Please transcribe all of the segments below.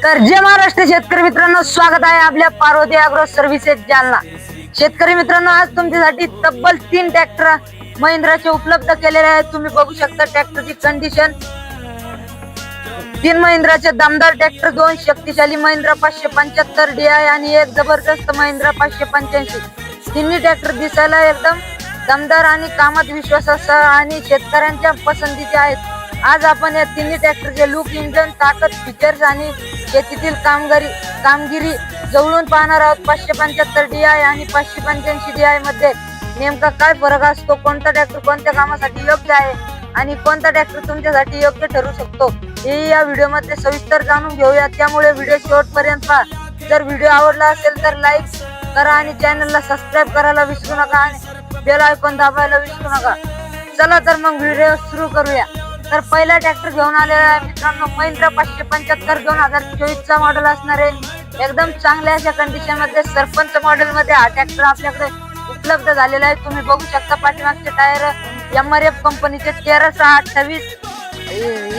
तर जय महाराष्ट्र शेतकरी मित्रांनो, स्वागत आहे आपल्या पार्वती ॲग्रो सर्व्हिसेस जालना. शेतकरी मित्रांनो, आज तुमच्यासाठी तब्बल 3 ट्रॅक्टर महिंद्राचे उपलब्ध केलेले आहेत. तुम्ही बघू शकता ट्रॅक्टरची कंडिशन. 3 महिंद्राचे दमदार ट्रॅक्टर, 2 शक्तिशाली महिंद्रा 575 DI आणि एक जबरदस्त महिंद्रा 585. तिन्ही ट्रॅक्टर दिसायला एकदम दमदार आणि कामात विश्वासासह आणि शेतकऱ्यांच्या पसंतीचे आहेत. आज आपण या तिन्ही ट्रॅक्टरचे लुक, इंजन, ताकद, फीचर्स आणि शेतीतील कामगिरी जवळून पाहणार आहोत. 575 DI आणि 585 DI मध्ये नेमका काय फरक असतो, कोणता ट्रॅक्टर कोणत्या कामासाठी योग्य आहे आणि कोणता ट्रॅक्टर तुमच्यासाठी योग्य ठरू शकतो, हे या व्हिडिओ मध्ये सविस्तर जाणून घेऊया. त्यामुळे व्हिडिओ शेवटपर्यंत पहा. जर व्हिडिओ आवडला असेल तर लाईक करा आणि चॅनलला सबस्क्राईब करायला विसरू नका आणि बेल आयकॉन दाबायला विसरू नका. चला तर मग व्हिडिओ सुरू करूया. तर पहिला ट्रॅक्टर घेऊन आलेला आहे मित्रांनो, महिंद्रा 575 2024 चा मॉडेल असणारे एकदम चांगल्या अशा कंडिशन मध्ये सरपंच मॉडेल मध्ये हा ट्रॅक्टर आपल्याकडे उपलब्ध झालेला आहे. तुम्ही बघू शकता पाठीमागचे टायर MRF कंपनीचे 13/28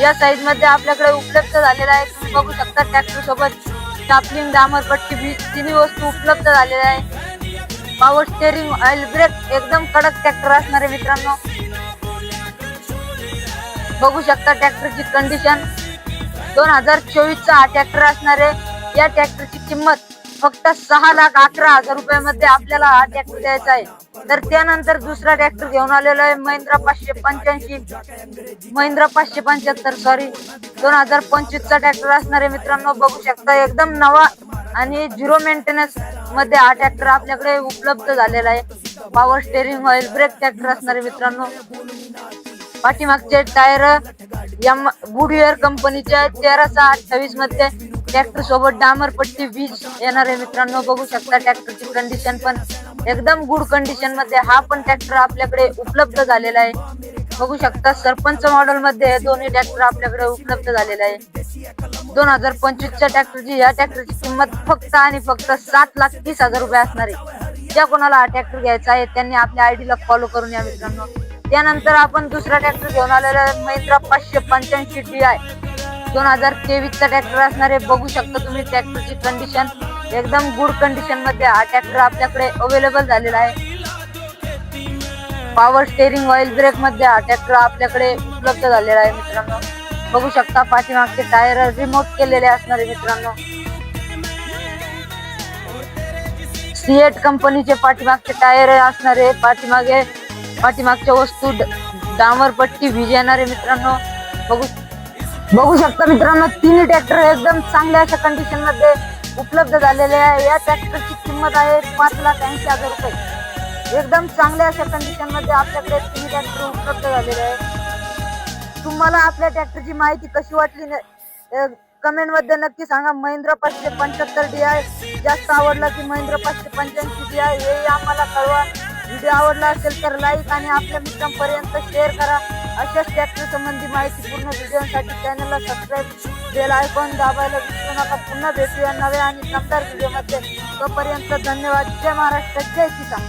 या साईज मध्ये आपल्याकडे उपलब्ध झालेला आहे. तुम्ही बघू शकता ट्रॅक्टर सोबत स्टापलिंग, डांबरपट्टी, बीज तिन्ही वस्तू उपलब्ध झालेल्या आहे. पॉवर स्टेअरिंग, ऑइल ब्रेक एकदम कडक ट्रॅक्टर असणारे मित्रांनो. बघू शकता ट्रॅक्टरची कंडिशन. 2024 चा हा ट्रॅक्टर असणारे. या ट्रॅक्टरची किंमत फक्त 6,11,000 रुपयामध्ये आपल्याला हा ट्रॅक्टर द्यायचा आहे. तर त्यानंतर दुसरा ट्रॅक्टर घेऊन आलेला आहे महिंद्रा 575 2025 चा ट्रॅक्टर असणारे मित्रांनो. बघू शकता एकदम नवा आणि 0 मेंटेनन्स मध्ये हा ट्रॅक्टर आपल्याकडे उपलब्ध झालेला आहे. Power steering, oil brake tractor असणारे मित्रांनो. पाठीमागचे टायर गुडवियर कंपनीचे 13/28 मध्ये ट्रॅक्टर सोबत डांबरपट्टी, बीज येणार आहे मित्रांनो. बघू शकता ट्रॅक्टरची कंडिशन पण एकदम गुड कंडिशन मध्ये हा पण ट्रॅक्टर आपल्याकडे उपलब्ध झालेला आहे. बघू शकता सरपंच मॉडेल मध्ये दोन्ही ट्रॅक्टर आपल्याकडे उपलब्ध झालेला आहे. 2025 च्या ट्रॅक्टरची या ट्रॅक्टरची किंमत फक्त आणि फक्त 7,30,000 रुपये असणार आहे. ज्या कोणाला हा ट्रॅक्टर घ्यायचा आहे त्यांनी आपल्या ID ला फॉलो करून या मित्रांनो. त्यानंतर आपण दुसरा ट्रॅक्टर घेऊन आलेला आहे महिंद्रा 585 DI 2023 चा ट्रॅक्टर असणारे. बघू शकता तुम्ही ट्रॅक्टरची कंडिशन एकदम गुड कंडिशन मध्ये हा ट्रॅक्टर आपल्याकडे अवेलेबल झालेला आहे. पॉवर स्टेअरिंग, ऑइल ब्रेक मध्ये हा ट्रॅक्टर आपल्याकडे उपलब्ध झालेला आहे मित्रांनो. बघू शकता पाठीमागचे टायर रिमोट केलेले असणारे मित्रांनो. सीएट कंपनीचे पाठीमागचे टायर असणारे. पाठीमागच्या वस्तू डांबरपट्टी, बीज येणारे मित्रांनो. बघू शकता मित्रांनो, तिन्ही ट्रॅक्टर एकदम चांगल्या अशा कंडिशन मध्ये उपलब्ध झालेले आहे. या ट्रॅक्टरची किंमत आहे 5,80,000 रुपये. एकदम चांगल्या अशा कंडिशन मध्ये आपल्याकडे तिन्ही ट्रॅक्टर उपलब्ध झालेले आहे. तुम्हाला आपल्या ट्रॅक्टरची माहिती कशी वाटली कमेंट मध्ये नक्की सांगा. महिंद्रा 575 DI जास्त आवडला की महिंद्रा 585 DI हे आम्हाला कळवा. व्हिडिओ आवडला असेल तर लाईक आणि आपल्या मित्रांपर्यंत शेअर करा. अशाच ट्रॅक्टर संबंधी माहितीपूर्ण व्हिडिओसाठी चॅनलला सबस्क्राईब, बेल आयकॉन दाबायला विसरू नका. पुन्हा भेटूया नव्या आणि दमदार व्हिडिओ मध्ये. तोपर्यंत धन्यवाद. जय महाराष्ट्र, जय किसान.